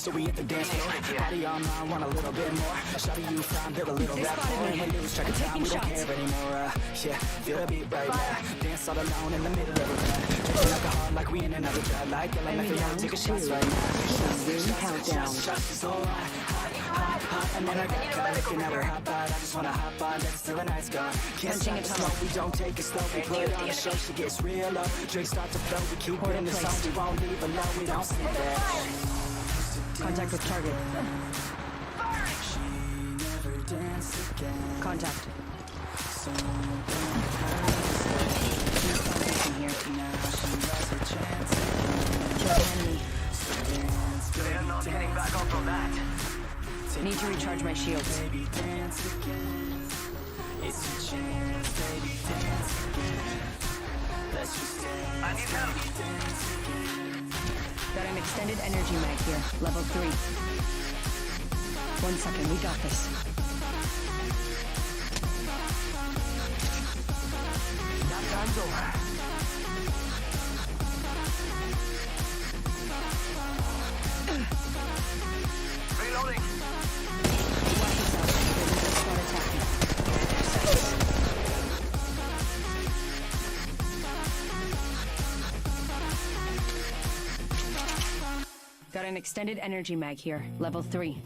so we hit the dance floor. Body on mine, want a little bit more. Shawty, you find, build a little rap more. And we lose track of time, we don't care anymore. Yeah, feel the beat right now. Dance all alone in the middle of a rap. Drinking alcohol like we in another bad light. Yelling like they take a shot right now. Countdown. Shots is so hot, and then I got caught looking at her hot bod. I just wanna hop on, that's till the night's gone. Can't stop the smoke, we don't take it slow. We put it on the show, she gets real low. Drinks start to flow, we keep it in the zone. We won't leave alone, we don't sit there. Contact with target. She never danced again. Contact. So He's contacting here. now she lost her chance. Kill enemy. They're not getting back up from that. Need to recharge my shields. Baby, dance again. It's your chance, baby, dance again. Let's just dance. I need help. Dance again. Got an extended energy mag here. Level 3. 1 second, we got this. That time's over. Reloading. Watch yourself. They're start attacking. Got an extended energy mag here. Level 3.